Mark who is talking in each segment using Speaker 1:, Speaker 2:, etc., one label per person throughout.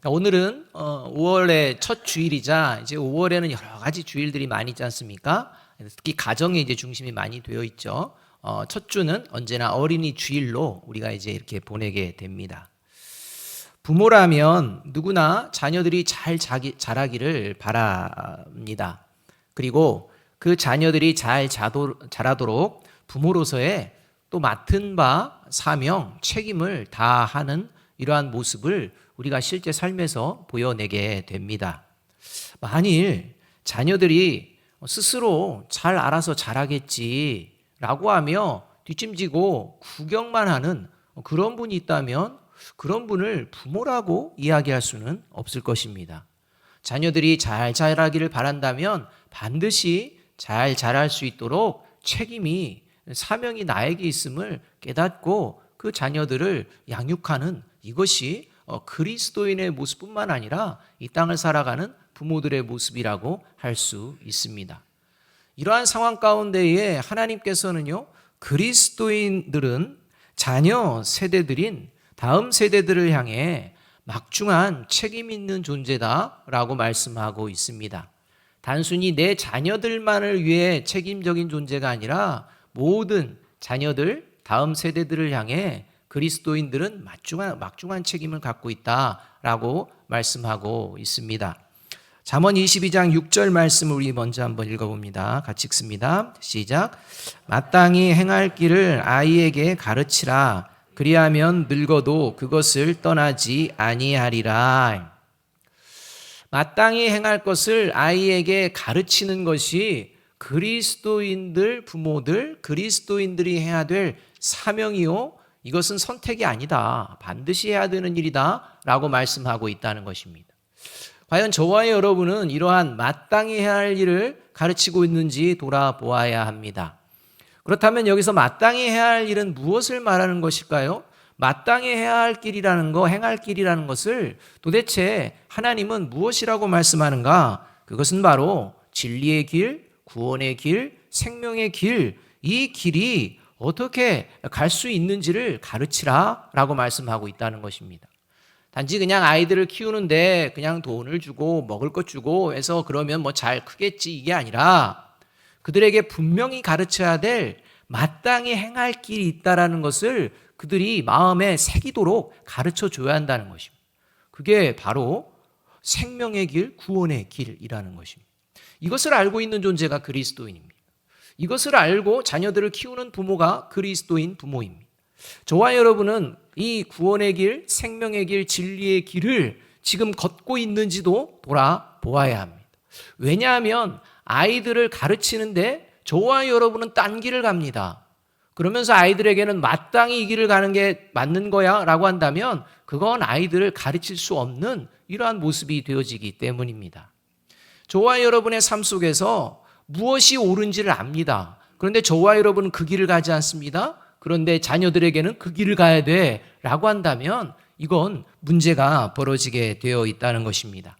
Speaker 1: 자, 오늘은 5월의 첫 주일이자 이제 5월에는 여러 가지 주일들이 많이 있지 않습니까? 특히 가정에 이제 중심이 많이 되어 있죠. 첫 주는 언제나 어린이 주일로 우리가 이제 이렇게 보내게 됩니다. 부모라면 누구나 자녀들이 잘 자라기를 바랍니다. 그리고 그 자녀들이 잘 자라도록 부모로서의 또 맡은 바 사명, 책임을 다하는 이러한 모습을 우리가 실제 삶에서 보여내게 됩니다. 만일 자녀들이 스스로 잘 알아서 자라겠지라고 하며 뒷짐지고 구경만 하는 그런 분이 있다면 그런 분을 부모라고 이야기할 수는 없을 것입니다. 자녀들이 잘 자라기를 바란다면 반드시 잘 자랄 수 있도록 책임이 사명이 나에게 있음을 깨닫고 그 자녀들을 양육하는 이것이 그리스도인의 모습뿐만 아니라 이 땅을 살아가는 부모들의 모습이라고 할 수 있습니다. 이러한 상황 가운데에 하나님께서는요, 그리스도인들은 자녀 세대들인 다음 세대들을 향해 막중한 책임 있는 존재다라고 말씀하고 있습니다. 단순히 내 자녀들만을 위해 책임적인 존재가 아니라 모든 자녀들, 다음 세대들을 향해 그리스도인들은 막중한 책임을 갖고 있다라고 말씀하고 있습니다. 잠언 22장 6절 말씀을 우리 먼저 한번 읽어봅니다. 같이 읽습니다. 시작. 마땅히 행할 길을 아이에게 가르치라. 그리하면 늙어도 그것을 떠나지 아니하리라. 마땅히 행할 것을 아이에게 가르치는 것이 그리스도인들, 부모들, 그리스도인들이 해야 될 사명이요, 이것은 선택이 아니다. 반드시 해야 되는 일이다 라고 말씀하고 있다는 것입니다. 과연 저와 여러분은 이러한 마땅히 해야 할 일을 가르치고 있는지 돌아보아야 합니다. 그렇다면 여기서 마땅히 해야 할 일은 무엇을 말하는 것일까요? 마땅히 해야 할 길이라는 거, 행할 길이라는 것을 도대체 하나님은 무엇이라고 말씀하는가? 그것은 바로 진리의 길, 구원의 길, 생명의 길, 이 길이 어떻게 갈 수 있는지를 가르치라 라고 말씀하고 있다는 것입니다. 단지 그냥 아이들을 키우는데 그냥 돈을 주고 먹을 것 주고 해서 그러면 뭐 잘 크겠지 이게 아니라 그들에게 분명히 가르쳐야 될 마땅히 행할 길이 있다라는 것을 그들이 마음에 새기도록 가르쳐 줘야 한다는 것입니다. 그게 바로 생명의 길, 구원의 길이라는 것입니다. 이것을 알고 있는 존재가 그리스도인입니다. 이것을 알고 자녀들을 키우는 부모가 그리스도인 부모입니다. 저와 여러분은 이 구원의 길, 생명의 길, 진리의 길을 지금 걷고 있는지도 돌아보아야 합니다. 왜냐하면 아이들을 가르치는데 저와 여러분은 딴 길을 갑니다. 그러면서 아이들에게는 마땅히 이 길을 가는 게 맞는 거야 라고 한다면 그건 아이들을 가르칠 수 없는 이러한 모습이 되어지기 때문입니다. 저와 여러분의 삶 속에서 무엇이 옳은지를 압니다. 그런데 저와 여러분은 그 길을 가지 않습니다. 그런데 자녀들에게는 그 길을 가야 돼 라고 한다면 이건 문제가 벌어지게 되어 있다는 것입니다.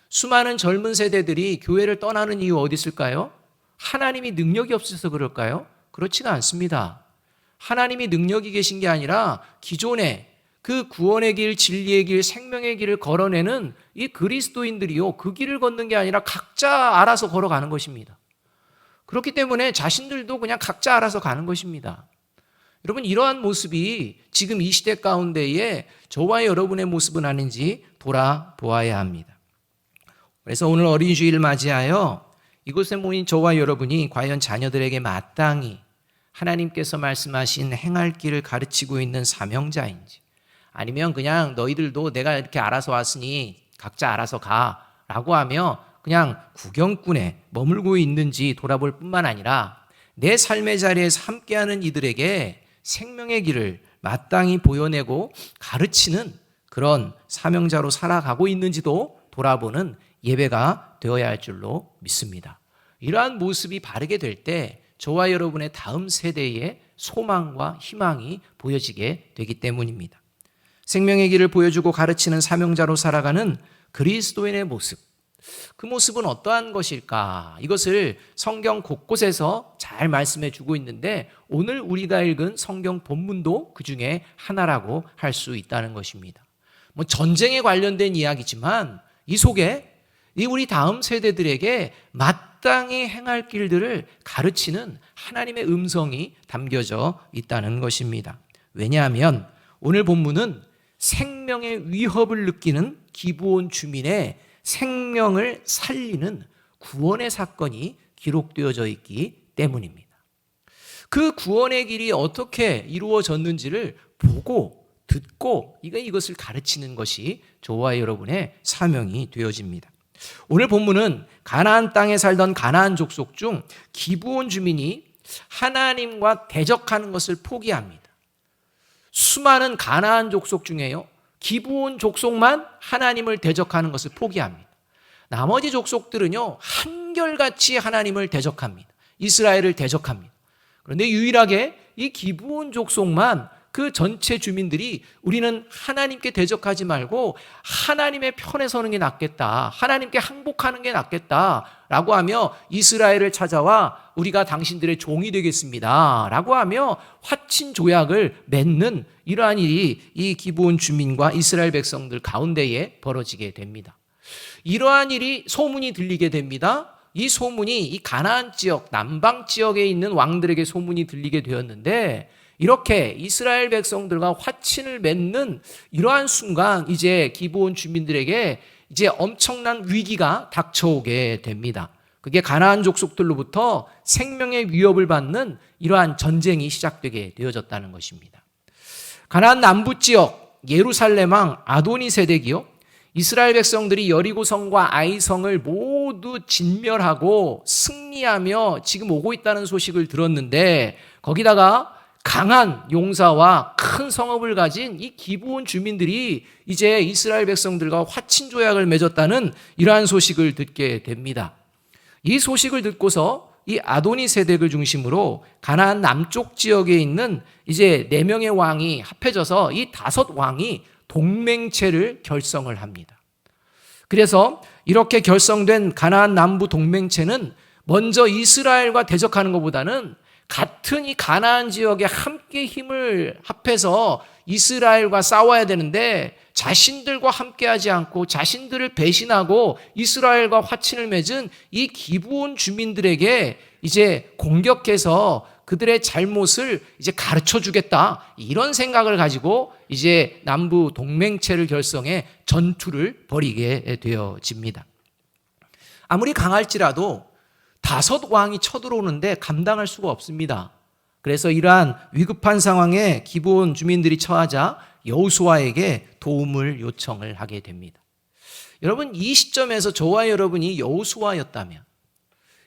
Speaker 1: 수많은 젊은 세대들이 교회를 떠나는 이유 어디 있을까요? 하나님이 능력이 없어서 그럴까요? 그렇지가 않습니다. 하나님이 능력이 계신 게 아니라 기존에 그 구원의 길, 진리의 길, 생명의 길을 걸어내는 이 그리스도인들이요, 그 길을 걷는 게 아니라 각자 알아서 걸어가는 것입니다. 그렇기 때문에 자신들도 그냥 각자 알아서 가는 것입니다. 여러분, 이러한 모습이 지금 이 시대 가운데에 저와 여러분의 모습은 아닌지 돌아보아야 합니다. 그래서 오늘 어린이 주일을 맞이하여 이곳에 모인 저와 여러분이 과연 자녀들에게 마땅히 하나님께서 말씀하신 행할 길을 가르치고 있는 사명자인지, 아니면 그냥 너희들도 내가 이렇게 알아서 왔으니 각자 알아서 가 라고 하며 그냥 구경꾼에 머물고 있는지 돌아볼 뿐만 아니라 내 삶의 자리에서 함께하는 이들에게 생명의 길을 마땅히 보여내고 가르치는 그런 사명자로 살아가고 있는지도 돌아보는 예배가 되어야 할 줄로 믿습니다. 이러한 모습이 바르게 될 때 저와 여러분의 다음 세대의 소망과 희망이 보여지게 되기 때문입니다. 생명의 길을 보여주고 가르치는 사명자로 살아가는 그리스도인의 모습, 그 모습은 어떠한 것일까? 이것을 성경 곳곳에서 잘 말씀해 주고 있는데 오늘 우리가 읽은 성경 본문도 그 중에 하나라고 할 수 있다는 것입니다. 뭐 전쟁에 관련된 이야기지만 이 속에 이 우리 다음 세대들에게 마땅히 행할 길들을 가르치는 하나님의 음성이 담겨져 있다는 것입니다. 왜냐하면 오늘 본문은 생명의 위협을 느끼는 기브온 주민의 생명을 살리는 구원의 사건이 기록되어져 있기 때문입니다. 그 구원의 길이 어떻게 이루어졌는지를 보고 듣고 이것을 가르치는 것이 저와 여러분의 사명이 되어집니다. 오늘 본문은 가나안 땅에 살던 가나안 족속 중 기브온 주민이 하나님과 대적하는 것을 포기합니다. 수많은 가나안 족속 중에요, 기브온 족속만 하나님을 대적하는 것을 포기합니다. 나머지 족속들은요, 한결같이 하나님을 대적합니다. 이스라엘을 대적합니다. 그런데 유일하게 이 기브온 족속만 그 전체 주민들이 우리는 하나님께 대적하지 말고 하나님의 편에 서는 게 낫겠다, 하나님께 항복하는 게 낫겠다라고 하며 이스라엘을 찾아와 우리가 당신들의 종이 되겠습니다 라고 하며 화친 조약을 맺는 이러한 일이 이 기브온 주민과 이스라엘 백성들 가운데에 벌어지게 됩니다. 이러한 일이 소문이 들리게 됩니다. 이 소문이 이 가나안 지역, 남방 지역에 있는 왕들에게 소문이 들리게 되었는데, 이렇게 이스라엘 백성들과 화친을 맺는 이러한 순간 이제 기브온 주민들에게 이제 엄청난 위기가 닥쳐오게 됩니다. 그게 가나안 족속들로부터 생명의 위협을 받는 이러한 전쟁이 시작되게 되어졌다는 것입니다. 가나안 남부 지역 예루살렘 왕 아도니세덱이요, 이스라엘 백성들이 여리고성과 아이성을 모두 진멸하고 승리하며 지금 오고 있다는 소식을 들었는데, 거기다가 강한 용사와 큰 성읍을 가진 이 기브온 주민들이 이제 이스라엘 백성들과 화친 조약을 맺었다는 이러한 소식을 듣게 됩니다. 이 소식을 듣고서 이 아도니세덱을 중심으로 가나안 남쪽 지역에 있는 이제 4명의 왕이 합해져서 이 5 왕이 동맹체를 결성을 합니다. 그래서 이렇게 결성된 가나안 남부 동맹체는 먼저 이스라엘과 대적하는 것보다는 같은 이 가나안 지역에 함께 힘을 합해서 이스라엘과 싸워야 되는데, 자신들과 함께하지 않고 자신들을 배신하고 이스라엘과 화친을 맺은 이 기브온 주민들에게 이제 공격해서 그들의 잘못을 이제 가르쳐 주겠다, 이런 생각을 가지고 이제 남부 동맹체를 결성해 전투를 벌이게 되어집니다. 아무리 강할지라도 5 왕이 쳐들어오는데 감당할 수가 없습니다. 그래서 이러한 위급한 상황에 기브온 주민들이 처하자 여호수아에게 도움을 요청을 하게 됩니다. 여러분, 이 시점에서 저와 여러분이 여호수아였다면,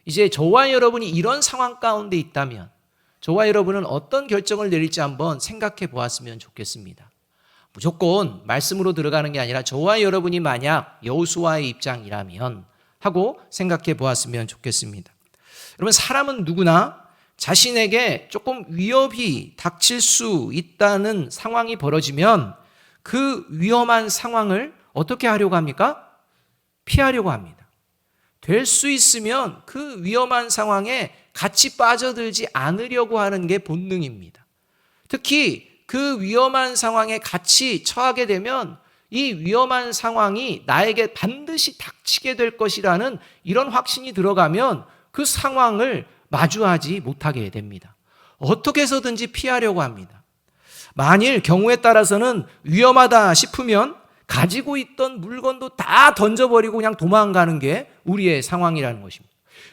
Speaker 1: 이제 저와 여러분이 이런 상황 가운데 있다면 저와 여러분은 어떤 결정을 내릴지 한번 생각해 보았으면 좋겠습니다. 무조건 말씀으로 들어가는 게 아니라 저와 여러분이 만약 여호수아의 입장이라면 하고 생각해 보았으면 좋겠습니다. 여러분, 사람은 누구나 자신에게 조금 위협이 닥칠 수 있다는 상황이 벌어지면 그 위험한 상황을 어떻게 하려고 합니까? 피하려고 합니다. 될 수 있으면 그 위험한 상황에 같이 빠져들지 않으려고 하는 게 본능입니다. 특히 그 위험한 상황에 같이 처하게 되면 이 위험한 상황이 나에게 반드시 닥치게 될 것이라는 이런 확신이 들어가면 그 상황을 마주하지 못하게 됩니다. 어떻게 해서든지 피하려고 합니다. 만일 경우에 따라서는 위험하다 싶으면 가지고 있던 물건도 다 던져버리고 그냥 도망가는 게 우리의 상황이라는 것입니다.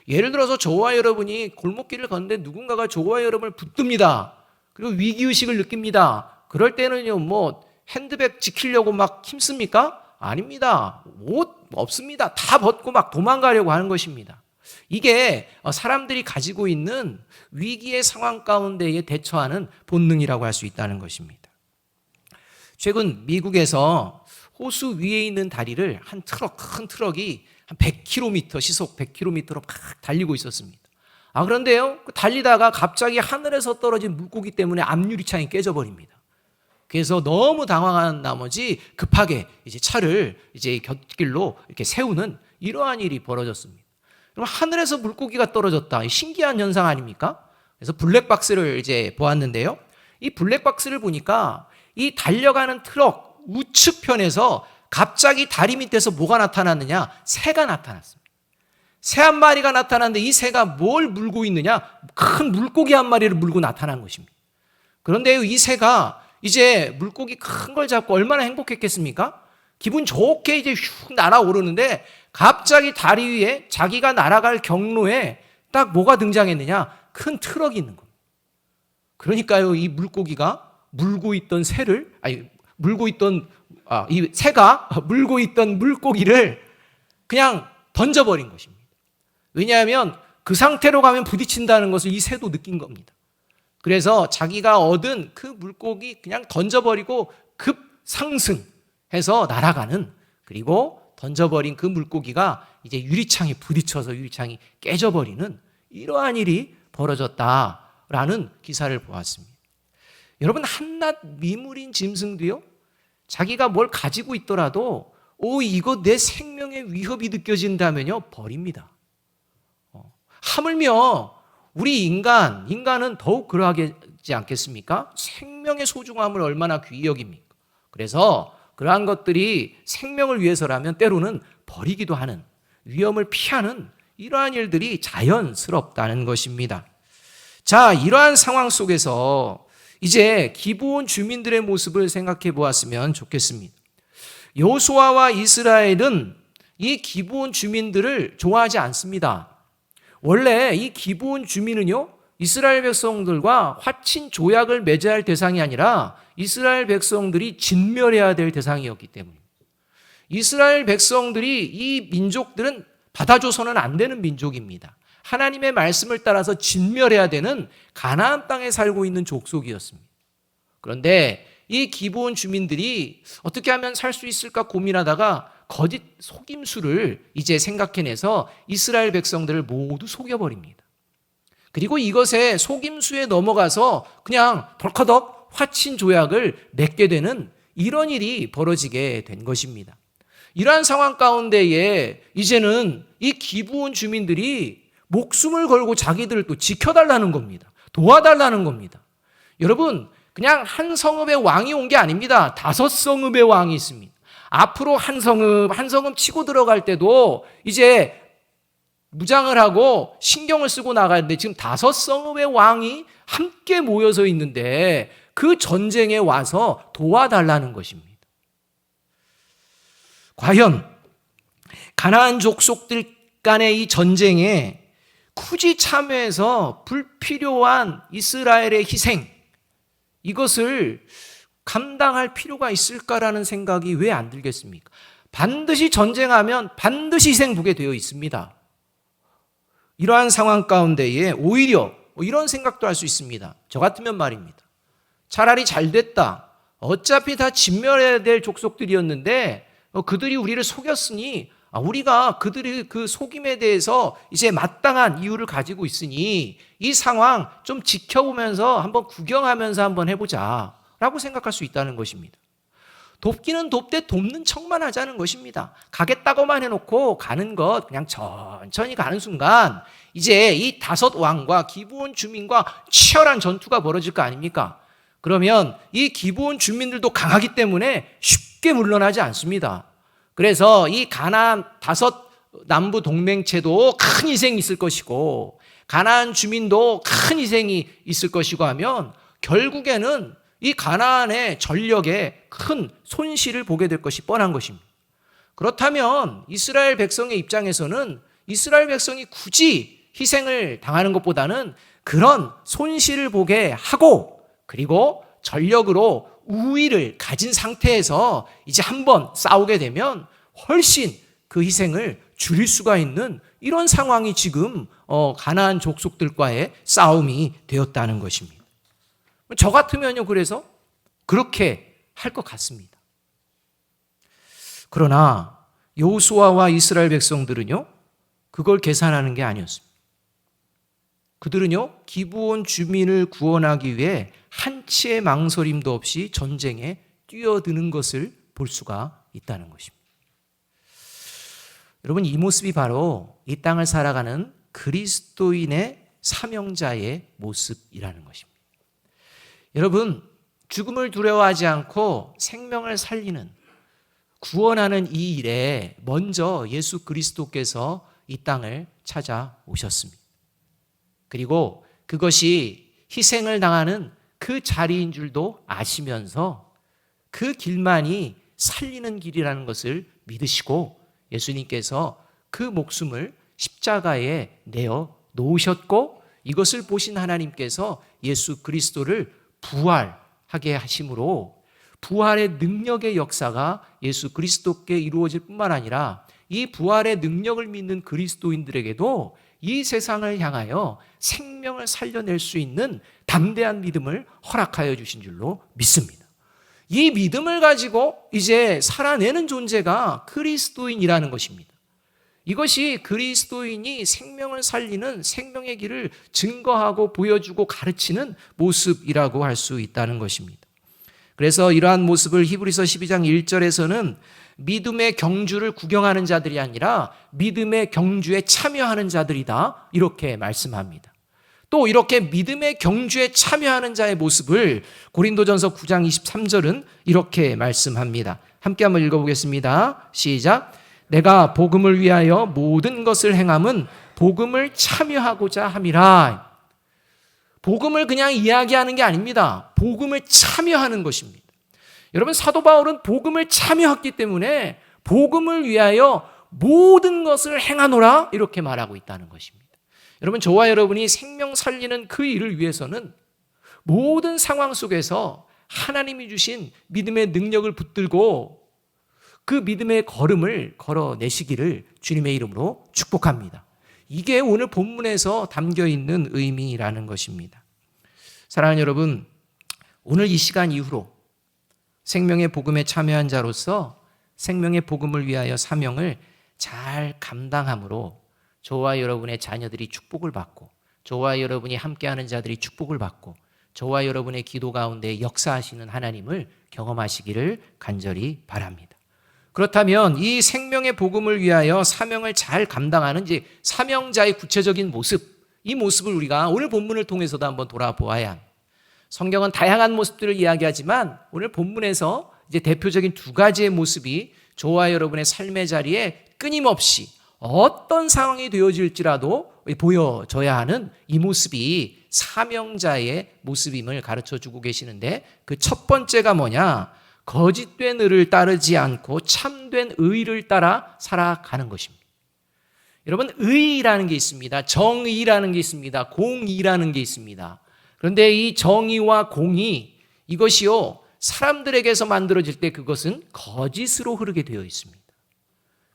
Speaker 1: 예를 들어서 저와 여러분이 골목길을 걷는데 누군가가 저와 여러분을 붙듭니다. 그리고 위기의식을 느낍니다. 그럴 때는요, 핸드백 지키려고 막 힘씁니까? 아닙니다. 옷 없습니다. 다 벗고 막 도망가려고 하는 것입니다. 이게 사람들이 가지고 있는 위기의 상황 가운데에 대처하는 본능이라고 할 수 있다는 것입니다. 최근 미국에서 호수 위에 있는 다리를 큰 트럭이 한 100km, 시속 100km로 막 달리고 있었습니다. 그런데요, 달리다가 갑자기 하늘에서 떨어진 물고기 때문에 앞유리창이 깨져버립니다. 그래서 너무 당황한 나머지 급하게 이제 차를 이제 곁길로 이렇게 세우는 이러한 일이 벌어졌습니다. 그럼 하늘에서 물고기가 떨어졌다, 신기한 현상 아닙니까? 그래서 블랙박스를 이제 보았는데요, 이 블랙박스를 보니까 이 달려가는 트럭 우측편에서 갑자기 다리 밑에서 뭐가 나타났느냐? 새가 나타났습니다. 새 한 마리가 나타났는데 이 새가 뭘 물고 있느냐? 큰 물고기 한 마리를 물고 나타난 것입니다. 그런데 이 새가 이제 물고기 큰 걸 잡고 얼마나 행복했겠습니까? 기분 좋게 이제 휙 날아오르는데 갑자기 다리 위에 자기가 날아갈 경로에 딱 뭐가 등장했느냐? 큰 트럭이 있는 겁니다. 그러니까요, 이 물고기가 물고 있던 새를, 이 새가 물고 있던 물고기를 그냥 던져버린 것입니다. 왜냐하면 그 상태로 가면 부딪힌다는 것을 이 새도 느낀 겁니다. 그래서 자기가 얻은 그 물고기 그냥 던져버리고 급 상승해서 날아가는, 그리고 던져버린 그 물고기가 이제 유리창에 부딪혀서 유리창이 깨져버리는 이러한 일이 벌어졌다라는 기사를 보았습니다. 여러분, 한낱 미물인 짐승도요, 자기가 뭘 가지고 있더라도 이거 내 생명의 위협이 느껴진다면요 버립니다. 하물며 우리 인간은 더욱 그러하지 않겠습니까? 생명의 소중함을 얼마나 귀히 여깁니까? 그래서 그러한 것들이 생명을 위해서라면 때로는 버리기도 하는, 위험을 피하는 이러한 일들이 자연스럽다는 것입니다. 자, 이러한 상황 속에서 이제 기브온 주민들의 모습을 생각해 보았으면 좋겠습니다. 여호수아와 이스라엘은 이 기브온 주민들을 좋아하지 않습니다. 원래 이 기브온 주민은요, 이스라엘 백성들과 화친 조약을 맺어야 할 대상이 아니라 이스라엘 백성들이 진멸해야 될 대상이었기 때문입니다. 이스라엘 백성들이, 이 민족들은 받아줘서는 안 되는 민족입니다. 하나님의 말씀을 따라서 진멸해야 되는 가나안 땅에 살고 있는 족속이었습니다. 그런데 이 기브온 주민들이 어떻게 하면 살 수 있을까 고민하다가 거짓 속임수를 이제 생각해내서 이스라엘 백성들을 모두 속여버립니다. 그리고 이것에 속임수에 넘어가서 그냥 덜커덕 화친 조약을 맺게 되는 이런 일이 벌어지게 된 것입니다. 이러한 상황 가운데에 이제는 이 기브온 주민들이 목숨을 걸고 자기들을 또 지켜달라는 겁니다. 도와달라는 겁니다. 여러분, 그냥 한 성읍의 왕이 온 게 아닙니다. 5성읍의 왕이 있습니다. 앞으로 한 성읍 치고 들어갈 때도 이제 무장을 하고 신경을 쓰고 나가는데 지금 5성읍의 왕이 함께 모여서 있는데 그 전쟁에 와서 도와달라는 것입니다. 과연 가나안 족속들 간의 이 전쟁에 굳이 참여해서 불필요한 이스라엘의 희생, 이것을 감당할 필요가 있을까라는 생각이 왜 안 들겠습니까? 반드시 전쟁하면 반드시 희생 보게 되어 있습니다. 이러한 상황 가운데에 오히려 이런 생각도 할 수 있습니다. 저 같으면 말입니다. 차라리 잘 됐다. 어차피 다 진멸해야 될 족속들이었는데 그들이 우리를 속였으니 우리가 그들의 그 속임에 대해서 이제 마땅한 이유를 가지고 있으니 이 상황 좀 지켜보면서 한번 구경하면서 한번 해보자 라고 생각할 수 있다는 것입니다. 돕기는 돕되 돕는 척만 하자는 것입니다. 가겠다고만 해놓고 가는 것 그냥 천천히 가는 순간 이제 이 5 왕과 기브온 주민과 치열한 전투가 벌어질 거 아닙니까? 그러면 이 기브온 주민들도 강하기 때문에 쉽게 물러나지 않습니다. 그래서 이 가나안 5 남부 동맹체도 큰 희생이 있을 것이고 가나안 주민도 큰 희생이 있을 것이고 하면 결국에는 이 가나안의 전력에 큰 손실을 보게 될 것이 뻔한 것입니다. 그렇다면 이스라엘 백성의 입장에서는 이스라엘 백성이 굳이 희생을 당하는 것보다는 그런 손실을 보게 하고 그리고 전력으로 우위를 가진 상태에서 이제 한번 싸우게 되면 훨씬 그 희생을 줄일 수가 있는 이런 상황이 지금 가나안 족속들과의 싸움이 되었다는 것입니다. 저 같으면요, 그래서 그렇게 할 것 같습니다. 그러나 여호수아와 이스라엘 백성들은요, 그걸 계산하는 게 아니었습니다. 그들은요, 기브온 주민을 구원하기 위해 한치의 망설임도 없이 전쟁에 뛰어드는 것을 볼 수가 있다는 것입니다. 여러분, 이 모습이 바로 이 땅을 살아가는 그리스도인의 사명자의 모습이라는 것입니다. 여러분, 죽음을 두려워하지 않고 생명을 살리는, 구원하는 이 일에 먼저 예수 그리스도께서 이 땅을 찾아오셨습니다. 그리고 그것이 희생을 당하는 그 자리인 줄도 아시면서 그 길만이 살리는 길이라는 것을 믿으시고 예수님께서 그 목숨을 십자가에 내어 놓으셨고, 이것을 보신 하나님께서 예수 그리스도를 부활하게 하심으로 부활의 능력의 역사가 예수 그리스도께 이루어질 뿐만 아니라 이 부활의 능력을 믿는 그리스도인들에게도 이 세상을 향하여 생명을 살려낼 수 있는 담대한 믿음을 허락하여 주신 줄로 믿습니다. 이 믿음을 가지고 이제 살아내는 존재가 그리스도인이라는 것입니다. 이것이 그리스도인이 생명을 살리는 생명의 길을 증거하고 보여주고 가르치는 모습이라고 할 수 있다는 것입니다. 그래서 이러한 모습을 히브리서 12장 1절에서는 믿음의 경주를 구경하는 자들이 아니라 믿음의 경주에 참여하는 자들이다, 이렇게 말씀합니다. 또 이렇게 믿음의 경주에 참여하는 자의 모습을 고린도전서 9장 23절은 이렇게 말씀합니다. 함께 한번 읽어보겠습니다. 시작. 내가 복음을 위하여 모든 것을 행함은 복음을 참여하고자 함이라. 복음을 그냥 이야기하는 게 아닙니다. 복음을 참여하는 것입니다. 여러분, 사도 바울은 복음을 참여했기 때문에 복음을 위하여 모든 것을 행하노라, 이렇게 말하고 있다는 것입니다. 여러분, 저와 여러분이 생명 살리는 그 일을 위해서는 모든 상황 속에서 하나님이 주신 믿음의 능력을 붙들고 그 믿음의 걸음을 걸어내시기를 주님의 이름으로 축복합니다. 이게 오늘 본문에서 담겨있는 의미라는 것입니다. 사랑하는 여러분, 오늘 이 시간 이후로 생명의 복음에 참여한 자로서 생명의 복음을 위하여 사명을 잘 감당함으로 저와 여러분의 자녀들이 축복을 받고, 저와 여러분이 함께하는 자들이 축복을 받고, 저와 여러분의 기도 가운데 역사하시는 하나님을 경험하시기를 간절히 바랍니다. 그렇다면 이 생명의 복음을 위하여 사명을 잘 감당하는 이제 사명자의 구체적인 모습, 이 모습을 우리가 오늘 본문을 통해서도 한번 돌아보아야 합니다. 성경은 다양한 모습들을 이야기하지만 오늘 본문에서 이제 대표적인 두 가지의 모습이 저와 여러분의 삶의 자리에 끊임없이 어떤 상황이 되어질지라도 보여져야 하는 이 모습이 사명자의 모습임을 가르쳐주고 계시는데, 그 첫 번째가 뭐냐? 거짓된 의를 따르지 않고 참된 의를 따라 살아가는 것입니다. 여러분, 의라는 게 있습니다. 정의라는 게 있습니다. 공의라는 게 있습니다. 그런데 이 정의와 공의, 이것이요, 사람들에게서 만들어질 때 그것은 거짓으로 흐르게 되어 있습니다.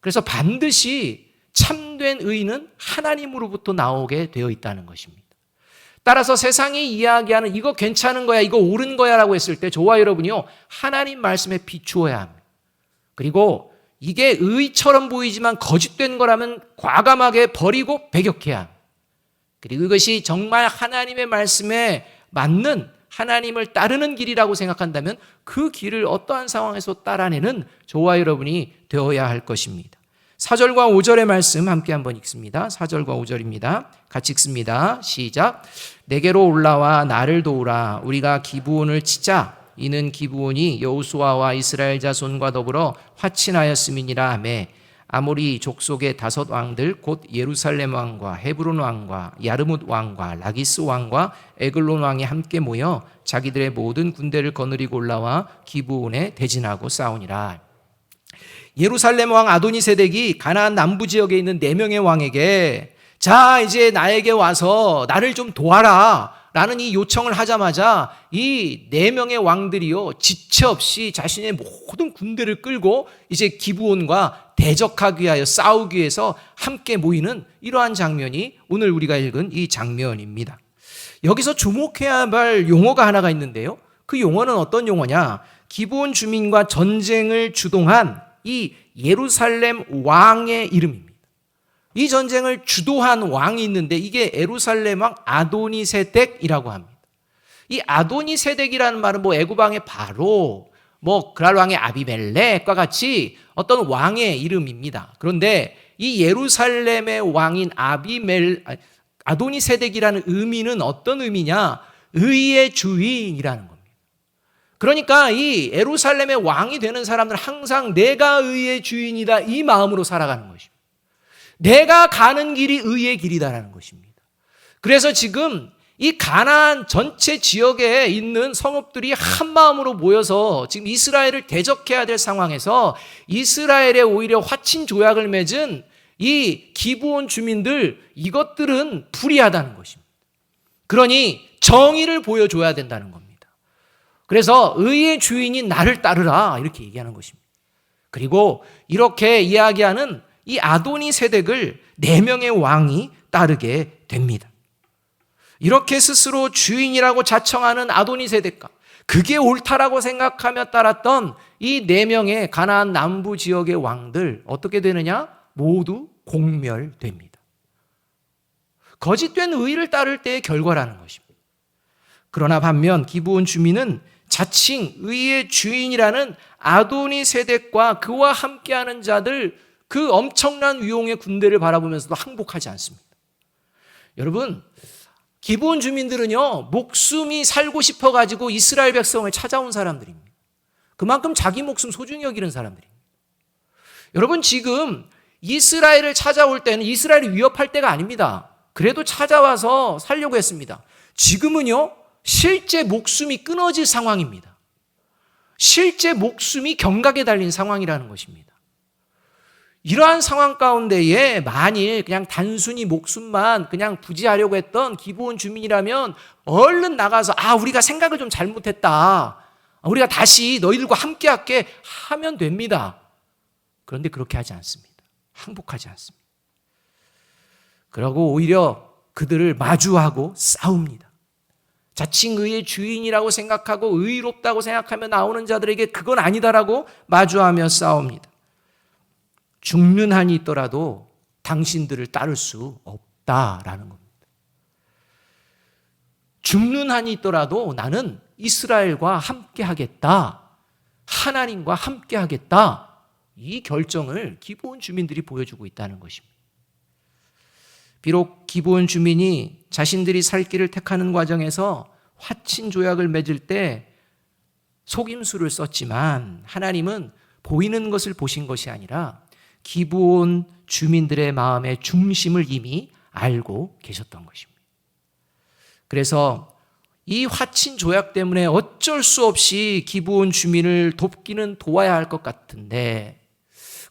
Speaker 1: 그래서 반드시 참된 의는 하나님으로부터 나오게 되어 있다는 것입니다. 따라서 세상이 이야기하는 이거 괜찮은 거야, 이거 옳은 거야 라고 했을 때 저와 여러분이요, 하나님 말씀에 비추어야 합니다. 그리고 이게 의처럼 보이지만 거짓된 거라면 과감하게 버리고 배격해야 합니다. 그리고 이것이 정말 하나님의 말씀에 맞는, 하나님을 따르는 길이라고 생각한다면 그 길을 어떠한 상황에서 따라내는 저와 여러분이 되어야 할 것입니다. 4절과 5절의 말씀 함께 한번 읽습니다. 4절과 5절입니다. 같이 읽습니다. 시작. 내게로 올라와 나를 도우라. 우리가 기브온을 치자. 이는 기브온이 여호수아와 이스라엘 자손과 더불어 화친하였음이니라 하매, 아모리 족속의 5 왕들 곧 예루살렘 왕과 헤브론 왕과 야르뭇 왕과 라기스 왕과 에글론 왕이 함께 모여 자기들의 모든 군대를 거느리고 올라와 기브온에 대진하고 싸우니라. 예루살렘 왕 아도니세덱이 가나안 남부 지역에 있는 4명의 왕에게 자, 이제 나에게 와서 나를 좀 도와라 라는 이 요청을 하자마자 이 4명의 왕들이요, 지체 없이 자신의 모든 군대를 끌고 이제 기브온과 대적하기 위하여 싸우기 위해서 함께 모이는 이러한 장면이 오늘 우리가 읽은 이 장면입니다. 여기서 주목해야 할 용어가 하나가 있는데요, 그 용어는 어떤 용어냐? 기브온 주민과 전쟁을 주동한 이 예루살렘 왕의 이름입니다. 이 전쟁을 주도한 왕이 있는데 이게 예루살렘 왕 아도니세덱이라고 합니다. 이 아도니세덱이라는 말은 뭐 애굽 왕의 바로, 뭐 그랄 왕의 아비멜렉과 같이 어떤 왕의 이름입니다. 그런데 이 예루살렘의 왕인 아도니세덱이라는 의미는 어떤 의미냐? 의의 주인이라는 겁니다. 그러니까 이 예루살렘의 왕이 되는 사람들은 항상 내가 의의 주인이다 이 마음으로 살아가는 것입니다. 내가 가는 길이 의의 길이다라는 것입니다. 그래서 지금 이 가나안 전체 지역에 있는 성읍들이 한 마음으로 모여서 지금 이스라엘을 대적해야 될 상황에서 이스라엘에 오히려 화친 조약을 맺은 이 기브온 주민들, 이것들은 불의하다는 것입니다. 그러니 정의를 보여줘야 된다는 겁니다. 그래서 의의 주인이 나를 따르라 이렇게 얘기하는 것입니다. 그리고 이렇게 이야기하는 이 아도니 세덱을 4명의 왕이 따르게 됩니다. 이렇게 스스로 주인이라고 자청하는 아도니 세덱과 그게 옳다라고 생각하며 따랐던 이 4명의 가나안 남부 지역의 왕들 어떻게 되느냐? 모두 공멸됩니다. 거짓된 의를 따를 때의 결과라는 것입니다. 그러나 반면 기브온 주민은 자칭 의의 주인이라는 아도니 세덱과 그와 함께하는 자들 그 엄청난 위용의 군대를 바라보면서도 항복하지 않습니다. 여러분, 기브온 주민들은요, 목숨이 살고 싶어가지고 이스라엘 백성을 찾아온 사람들입니다. 그만큼 자기 목숨 소중히 여기는 사람들입니다. 여러분, 지금 이스라엘을 찾아올 때는 이스라엘이 위협할 때가 아닙니다. 그래도 찾아와서 살려고 했습니다. 지금은요, 실제 목숨이 끊어질 상황입니다. 실제 목숨이 경각에 달린 상황이라는 것입니다. 이러한 상황 가운데에 만일 그냥 단순히 목숨만 그냥 부지하려고 했던 기브온 주민이라면 얼른 나가서 우리가 생각을 좀 잘못했다. 우리가 다시 너희들과 함께 할게 하면 됩니다. 그런데 그렇게 하지 않습니다. 항복하지 않습니다. 그러고 오히려 그들을 마주하고 싸웁니다. 자칭 의의 주인이라고 생각하고 의롭다고 생각하며 나오는 자들에게 그건 아니다라고 마주하며 싸웁니다. 죽는 한이 있더라도 당신들을 따를 수 없다라는 겁니다. 죽는 한이 있더라도 나는 이스라엘과 함께 하겠다. 하나님과 함께 하겠다. 이 결정을 기브온 주민들이 보여주고 있다는 것입니다. 비록 기브온 주민이 자신들이 살 길을 택하는 과정에서 화친 조약을 맺을 때 속임수를 썼지만 하나님은 보이는 것을 보신 것이 아니라 기브온 주민들의 마음의 중심을 이미 알고 계셨던 것입니다. 그래서 이 화친 조약 때문에 어쩔 수 없이 기브온 주민을 돕기는 도와야 할 것 같은데,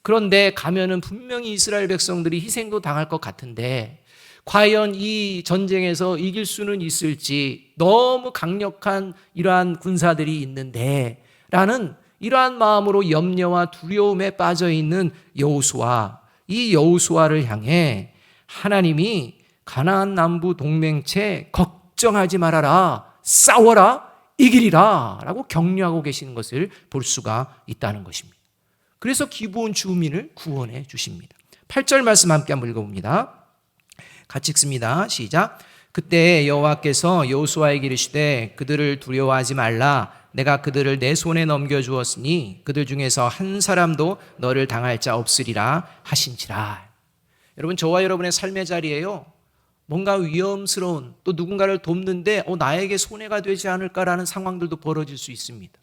Speaker 1: 그런데 가면은 분명히 이스라엘 백성들이 희생도 당할 것 같은데 과연 이 전쟁에서 이길 수는 있을지, 너무 강력한 이러한 군사들이 있는데 라는 이러한 마음으로 염려와 두려움에 빠져 있는 여호수아, 이 여호수아를 향해 하나님이 가나안 남부 동맹체 걱정하지 말아라, 싸워라, 이기리라 라고 격려하고 계시는 것을 볼 수가 있다는 것입니다. 그래서 기브온 주민을 구원해 주십니다. 8절 말씀 함께 한번 읽어봅니다. 같이 읽습니다. 시작. 그때 여호와께서 여호수아에게 이르시되 그들을 두려워하지 말라. 내가 그들을 내 손에 넘겨주었으니 그들 중에서 한 사람도 너를 당할 자 없으리라 하신지라. 여러분, 저와 여러분의 삶의 자리에요, 뭔가 위험스러운, 또 누군가를 돕는데 나에게 손해가 되지 않을까라는 상황들도 벌어질 수 있습니다.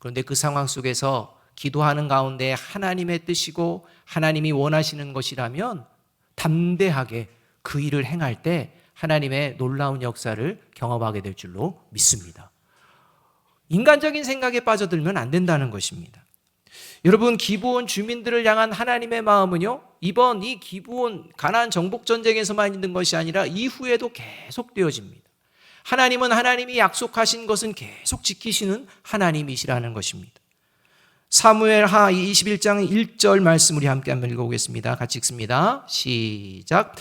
Speaker 1: 그런데 그 상황 속에서 기도하는 가운데 하나님의 뜻이고 하나님이 원하시는 것이라면 담대하게 그 일을 행할 때 하나님의 놀라운 역사를 경험하게 될 줄로 믿습니다. 인간적인 생각에 빠져들면 안 된다는 것입니다. 여러분, 기브온 주민들을 향한 하나님의 마음은요, 이번 이 기브온 가나안 정복 전쟁에서만 있는 것이 아니라 이후에도 계속 되어집니다. 하나님은 하나님이 약속하신 것은 계속 지키시는 하나님이시라는 것입니다. 사무엘하 21장 1절 말씀 우리 함께 한번 읽어보겠습니다. 같이 읽습니다. 시작.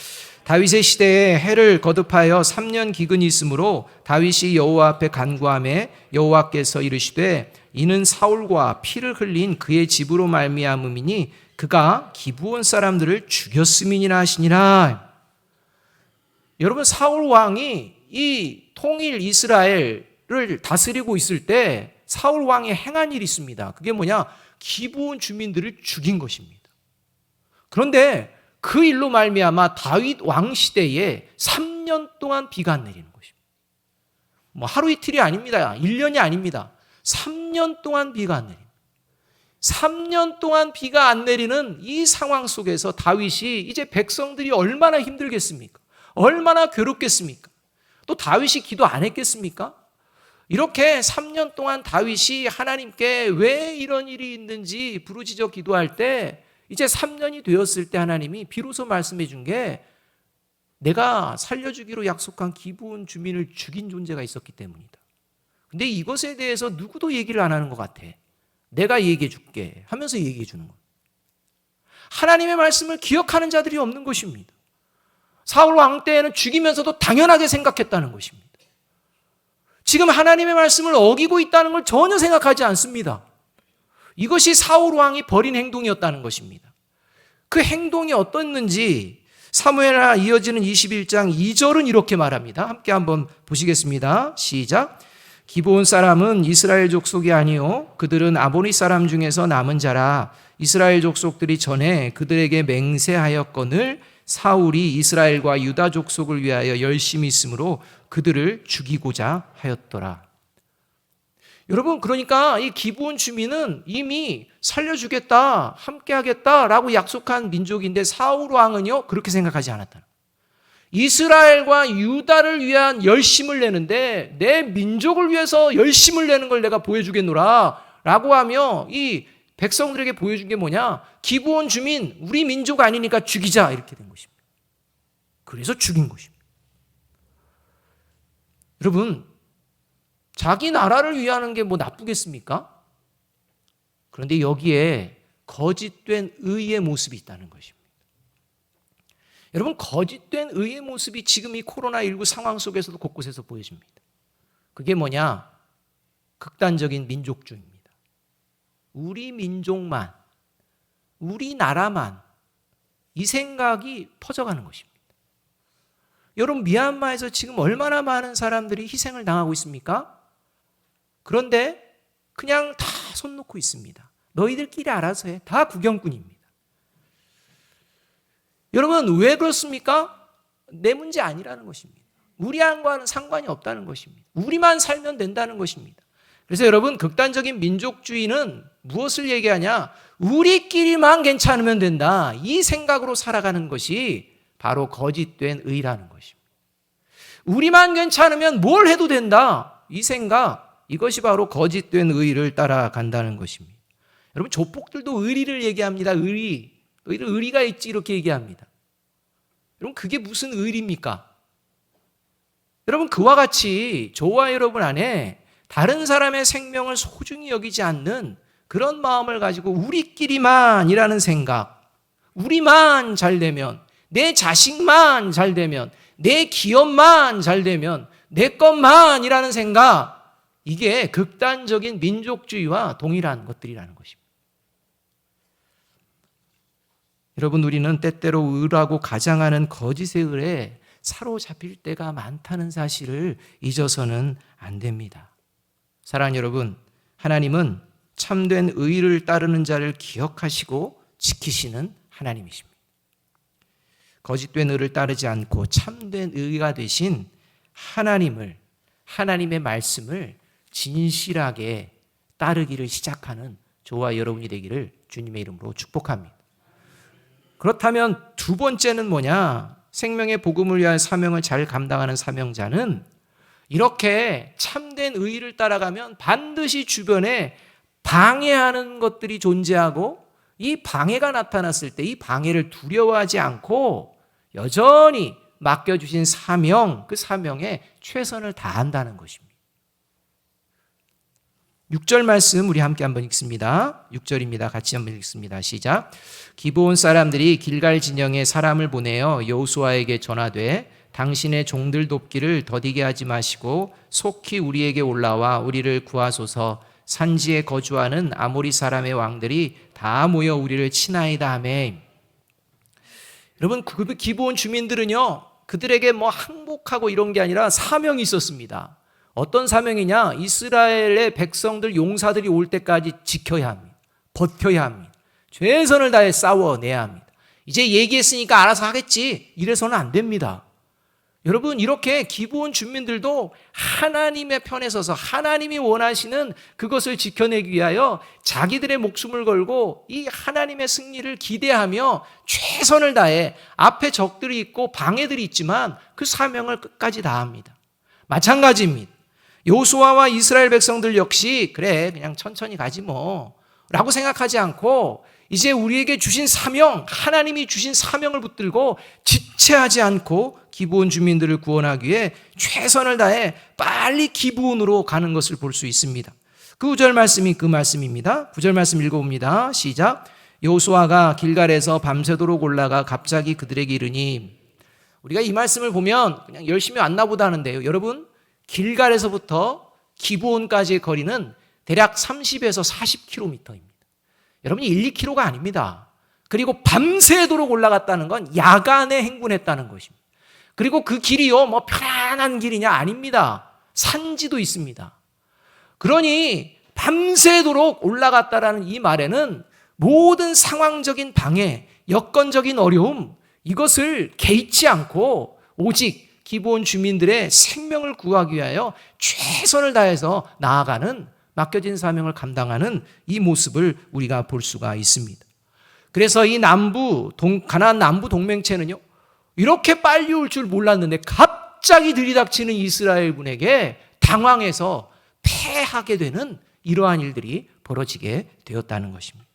Speaker 1: 다윗의 시대에 해를 거듭하여 3년 기근이 있으므로 다윗이 여호와 앞에 간구하매 여호와께서 이르시되 이는 사울과 피를 흘린 그의 집으로 말미암음이니 그가 기브온 사람들을 죽였음이니라 하시니라. 여러분, 사울 왕이 이 통일 이스라엘을 다스리고 있을 때 사울 왕이 행한 일이 있습니다. 그게 뭐냐? 기브온 주민들을 죽인 것입니다. 그런데 그 일로 말미암아 다윗 왕 시대에 3년 동안 비가 안 내리는 것입니다. 하루 이틀이 아닙니다. 1년이 아닙니다. 3년 동안 비가 안 내립니다. 3년 동안 비가 안 내리는 이 상황 속에서 다윗이 이제 백성들이 얼마나 힘들겠습니까? 얼마나 괴롭겠습니까? 또 다윗이 기도 안 했겠습니까? 이렇게 3년 동안 다윗이 하나님께 왜 이런 일이 있는지 부르짖어 기도할 때 이제 3년이 되었을 때 하나님이 비로소 말씀해 준 게 내가 살려주기로 약속한 기브온 주민을 죽인 존재가 있었기 때문이다. 근데 이것에 대해서 누구도 얘기를 안 하는 것 같아. 내가 얘기해 줄게 하면서 얘기해 주는 거예요. 하나님의 말씀을 기억하는 자들이 없는 것입니다. 사울 왕 때에는 죽이면서도 당연하게 생각했다는 것입니다. 지금 하나님의 말씀을 어기고 있다는 걸 전혀 생각하지 않습니다. 이것이 사울 왕이 벌인 행동이었다는 것입니다. 그 행동이 어떻는지 사무엘하 이어지는 21장 2절은 이렇게 말합니다. 함께 한번 보시겠습니다. 시작. 기브온 사람은 이스라엘 족속이 아니요 그들은 아모리 사람 중에서 남은 자라. 이스라엘 족속들이 전에 그들에게 맹세하였거늘 사울이 이스라엘과 유다 족속을 위하여 열심히 있으므로 그들을 죽이고자 하였더라. 여러분, 그러니까 이 기브온 주민은 이미 살려주겠다, 함께하겠다라고 약속한 민족인데 사울 왕은요 그렇게 생각하지 않았다. 이스라엘과 유다를 위한 열심을 내는데 내 민족을 위해서 열심을 내는 걸 내가 보여주겠노라 라고 하며 이 백성들에게 보여준 게 뭐냐? 기브온 주민, 우리 민족 아니니까 죽이자, 이렇게 된 것입니다. 그래서 죽인 것입니다. 여러분, 자기 나라를 위하는 게 뭐 나쁘겠습니까? 그런데 여기에 거짓된 의의 모습이 있다는 것입니다. 여러분, 거짓된 의의 모습이 지금 이 코로나19 상황 속에서도 곳곳에서 보여집니다. 그게 뭐냐? 극단적인 민족주의입니다. 우리 민족만, 우리나라만, 이 생각이 퍼져가는 것입니다. 여러분, 미얀마에서 지금 얼마나 많은 사람들이 희생을 당하고 있습니까? 그런데 그냥 다 손 놓고 있습니다. 너희들끼리 알아서 해. 다 구경꾼입니다. 여러분, 왜 그렇습니까? 내 문제 아니라는 것입니다. 우리와는 상관이 없다는 것입니다. 우리만 살면 된다는 것입니다. 그래서 여러분, 극단적인 민족주의는 무엇을 얘기하냐? 우리끼리만 괜찮으면 된다. 이 생각으로 살아가는 것이 바로 거짓된 의라는 것입니다. 우리만 괜찮으면 뭘 해도 된다. 이 생각, 이것이 바로 거짓된 의를 따라간다는 것입니다. 여러분, 조폭들도 의리를 얘기합니다. 의리. 너희들 의리가 있지, 이렇게 얘기합니다. 여러분, 그게 무슨 의리입니까? 여러분, 그와 같이 저와 여러분 안에 다른 사람의 생명을 소중히 여기지 않는 그런 마음을 가지고 우리끼리만이라는 생각, 우리만 잘 되면, 내 자식만 잘 되면, 내 기업만 잘 되면, 내 것만이라는 생각, 이게 극단적인 민족주의와 동일한 것들이라는 것입니다. 여러분, 우리는 때때로 의라고 가장하는 거짓의 의에 사로잡힐 때가 많다는 사실을 잊어서는 안 됩니다. 사랑하는 여러분, 하나님은 참된 의를 따르는 자를 기억하시고 지키시는 하나님이십니다. 거짓된 의를 따르지 않고 참된 의가 되신 하나님을, 하나님의 말씀을 진실하게 따르기를 시작하는 저와 여러분이 되기를 주님의 이름으로 축복합니다. 그렇다면 두 번째는 뭐냐? 생명의 복음을 위한 사명을 잘 감당하는 사명자는 이렇게 참된 의를 따라가면 반드시 주변에 방해하는 것들이 존재하고 이 방해가 나타났을 때 이 방해를 두려워하지 않고 여전히 맡겨주신 사명, 그 사명에 최선을 다한다는 것입니다. 6절 말씀 우리 함께 한번 읽습니다. 6절입니다. 같이 한번 읽습니다. 시작. 기브온 사람들이 길갈 진영에 사람을 보내어 여호수아에게 전하되 당신의 종들 돕기를 더디게 하지 마시고 속히 우리에게 올라와 우리를 구하소서. 산지에 거주하는 아모리 사람의 왕들이 다 모여 우리를 치나이다 하매. 여러분, 그 기브온 주민들은요, 그들에게 뭐 항복하고 이런 게 아니라 사명이 있었습니다. 어떤 사명이냐? 이스라엘의 백성들, 용사들이 올 때까지 지켜야 합니다. 버텨야 합니다. 최선을 다해 싸워내야 합니다. 이제 얘기했으니까 알아서 하겠지, 이래서는 안 됩니다. 여러분, 이렇게 기브온 주민들도 하나님의 편에 서서 하나님이 원하시는 그것을 지켜내기 위하여 자기들의 목숨을 걸고 이 하나님의 승리를 기대하며 최선을 다해 앞에 적들이 있고 방해들이 있지만 그 사명을 끝까지 다합니다. 마찬가지입니다. 여호수아와 이스라엘 백성들 역시 그래 그냥 천천히 가지 뭐 라고 생각하지 않고 이제 우리에게 주신 사명, 하나님이 주신 사명을 붙들고 지체하지 않고 기브온 주민들을 구원하기 위해 최선을 다해 빨리 기브온으로 가는 것을 볼 수 있습니다. 그 9절 말씀이 그 말씀입니다. 9절 말씀 읽어봅니다. 시작. 여호수아가 길갈에서 밤새도록 올라가 갑자기 그들에게 이르니, 우리가 이 말씀을 보면 그냥 열심히 왔나 보다 하는데요. 여러분, 길갈에서부터 기브온까지의 거리는 대략 30에서 40km입니다. 여러분이 1, 2km가 아닙니다. 그리고 밤새도록 올라갔다는 건 야간에 행군했다는 것입니다. 그리고 그 길이요, 뭐 편안한 길이냐? 아닙니다. 산지도 있습니다. 그러니 밤새도록 올라갔다라는 이 말에는 모든 상황적인 방해, 여건적인 어려움, 이것을 개의치 않고 오직 기브온 주민들의 생명을 구하기 위하여 최선을 다해서 나아가는, 맡겨진 사명을 감당하는 이 모습을 우리가 볼 수가 있습니다. 그래서 이 가나안 남부 동맹체는요, 이렇게 빨리 올 줄 몰랐는데 갑자기 들이닥치는 이스라엘군에게 당황해서 패하게 되는 이러한 일들이 벌어지게 되었다는 것입니다.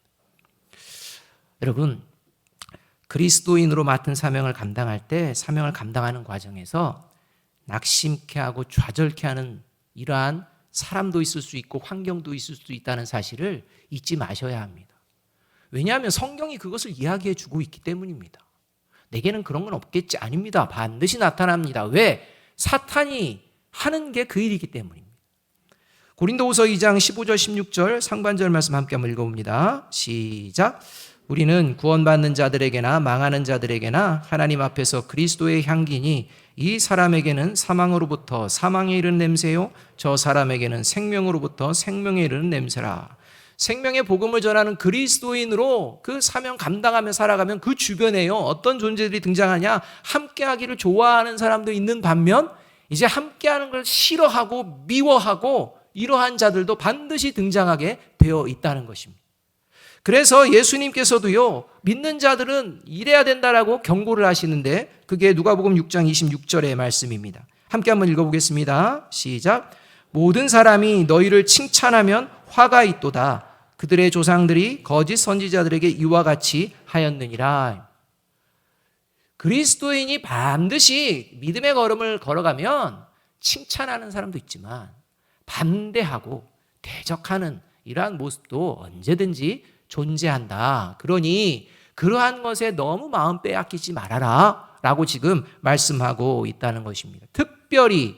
Speaker 1: 여러분, 그리스도인으로 맡은 사명을 감당할 때 사명을 감당하는 과정에서 낙심케 하고 좌절케 하는 이러한 사람도 있을 수 있고 환경도 있을 수 있다는 사실을 잊지 마셔야 합니다. 왜냐하면 성경이 그것을 이야기해 주고 있기 때문입니다. 내게는 그런 건 없겠지? 아닙니다. 반드시 나타납니다. 왜? 사탄이 하는 게 그 일이기 때문입니다. 고린도후서 2장 15절 16절 상반절 말씀 함께 한번 읽어봅니다. 시작. 우리는 구원받는 자들에게나 망하는 자들에게나 하나님 앞에서 그리스도의 향기니 이 사람에게는 사망으로부터 사망에 이르는 냄새요 저 사람에게는 생명으로부터 생명에 이르는 냄새라. 생명의 복음을 전하는 그리스도인으로 그 사명 감당하며 살아가면 그 주변에요 어떤 존재들이 등장하냐? 함께하기를 좋아하는 사람도 있는 반면 이제 함께하는 걸 싫어하고 미워하고 이러한 자들도 반드시 등장하게 되어 있다는 것입니다. 그래서 예수님께서도요, 믿는 자들은 이래야 된다라고 경고를 하시는데 그게 누가복음 6장 26절의 말씀입니다. 함께 한번 읽어보겠습니다. 시작. 모든 사람이 너희를 칭찬하면 화가 있도다. 그들의 조상들이 거짓 선지자들에게 이와 같이 하였느니라. 그리스도인이 반드시 믿음의 걸음을 걸어가면 칭찬하는 사람도 있지만 반대하고 대적하는 이러한 모습도 언제든지 존재한다. 그러니 그러한 것에 너무 마음 빼앗기지 말아라 라고 지금 말씀하고 있다는 것입니다. 특별히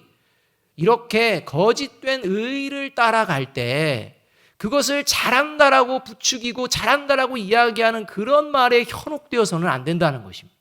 Speaker 1: 이렇게 거짓된 의를 따라갈 때 그것을 잘한다라고 부추기고 잘한다라고 이야기하는 그런 말에 현혹되어서는 안 된다는 것입니다.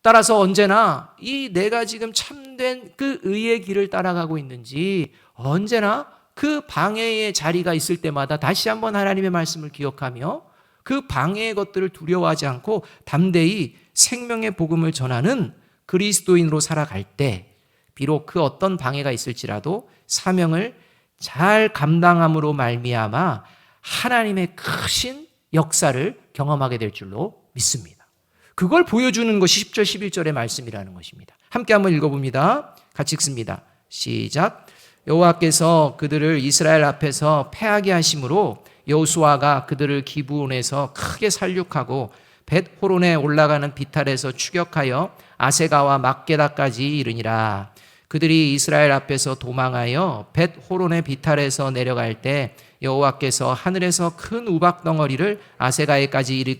Speaker 1: 따라서 언제나 이 내가 지금 참된 그 의의 길을 따라가고 있는지 언제나 그 방해의 자리가 있을 때마다 다시 한번 하나님의 말씀을 기억하며 그 방해의 것들을 두려워하지 않고 담대히 생명의 복음을 전하는 그리스도인으로 살아갈 때 비록 그 어떤 방해가 있을지라도 사명을 잘 감당함으로 말미암아 하나님의 크신 역사를 경험하게 될 줄로 믿습니다. 그걸 보여주는 것이 10절 11절의 말씀이라는 것입니다. 함께 한번 읽어봅니다. 같이 읽습니다. 시작. 여호와께서 그들을 이스라엘 앞에서 패하게 하심으로 여호수아가 그들을 기브온에서 크게 살육하고 벳호론에 올라가는 비탈에서 추격하여 아세가와 막게다까지 이르니라. 그들이 이스라엘 앞에서 도망하여 벳호론의 비탈에서 내려갈 때 여호와께서 하늘에서 큰 우박 덩어리를 아세가에까지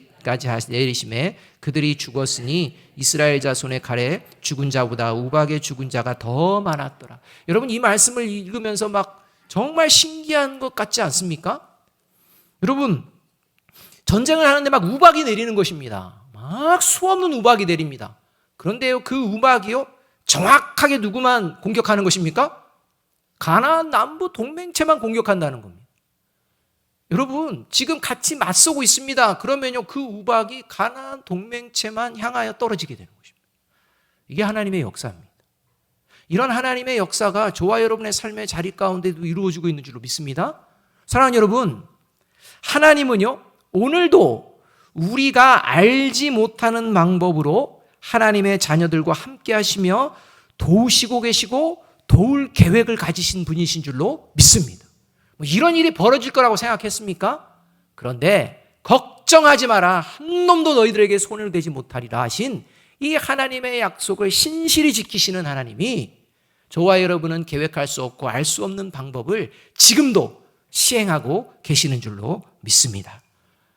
Speaker 1: 내리심에 그들이 죽었으니 이스라엘 자손의 칼에 죽은 자보다 우박에 죽은 자가 더 많았더라. 여러분 이 말씀을 읽으면서 막 정말 신기한 것 같지 않습니까? 여러분 전쟁을 하는데 막 우박이 내리는 것입니다. 막 수없는 우박이 내립니다. 그런데요 그 우박이요 정확하게 누구만 공격하는 것입니까? 가나안 남부 동맹체만 공격한다는 겁니다. 여러분 지금 같이 맞서고 있습니다. 그러면요 그 우박이 가나안 동맹체만 향하여 떨어지게 되는 것입니다. 이게 하나님의 역사입니다. 이런 하나님의 역사가 저와 여러분의 삶의 자리 가운데도 이루어지고 있는 줄로 믿습니다. 사랑하는 여러분, 하나님은요, 오늘도 우리가 알지 못하는 방법으로 하나님의 자녀들과 함께 하시며 도우시고 계시고 도울 계획을 가지신 분이신 줄로 믿습니다. 이런 일이 벌어질 거라고 생각했습니까? 그런데 걱정하지 마라. 한 놈도 너희들에게 손을 대지 못하리라 하신 이 하나님의 약속을 신실히 지키시는 하나님이 저와 여러분은 계획할 수 없고 알 수 없는 방법을 지금도 시행하고 계시는 줄로 믿습니다.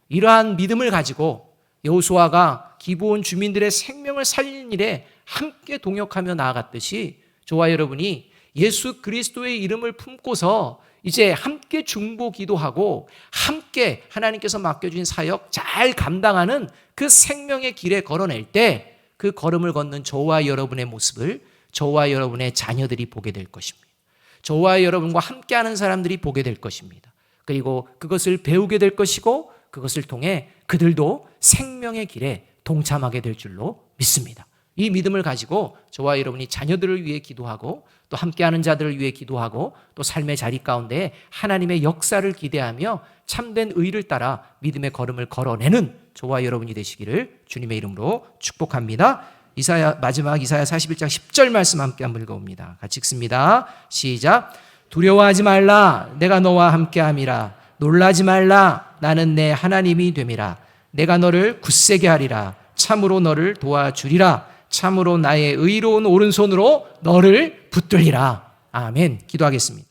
Speaker 1: 이러한 믿음을 가지고 여호수아가 기브온 주민들의 생명을 살리는 일에 함께 동역하며 나아갔듯이 저와 여러분이 예수 그리스도의 이름을 품고서 이제 함께 중보 기도하고 함께 하나님께서 맡겨주신 사역 잘 감당하는 그 생명의 길에 걸어낼 때 그 걸음을 걷는 저와 여러분의 모습을 저와 여러분의 자녀들이 보게 될 것입니다. 저와 여러분과 함께하는 사람들이 보게 될 것입니다. 그리고 그것을 배우게 될 것이고 그것을 통해 그들도 생명의 길에 동참하게 될 줄로 믿습니다. 이 믿음을 가지고 저와 여러분이 자녀들을 위해 기도하고 또 함께하는 자들을 위해 기도하고 또 삶의 자리 가운데 하나님의 역사를 기대하며 참된 의를 따라 믿음의 걸음을 걸어내는 저와 여러분이 되시기를 주님의 이름으로 축복합니다. 마지막 이사야 41장 10절 말씀 함께 한번 읽어봅니다. 같이 읽습니다. 시작. 두려워하지 말라. 내가 너와 함께함이라. 놀라지 말라. 나는 내 하나님이 됨이라. 내가 너를 굳세게 하리라. 참으로 너를 도와주리라. 참으로 나의 의로운 오른손으로 너를 붙들리라. 아멘. 기도하겠습니다.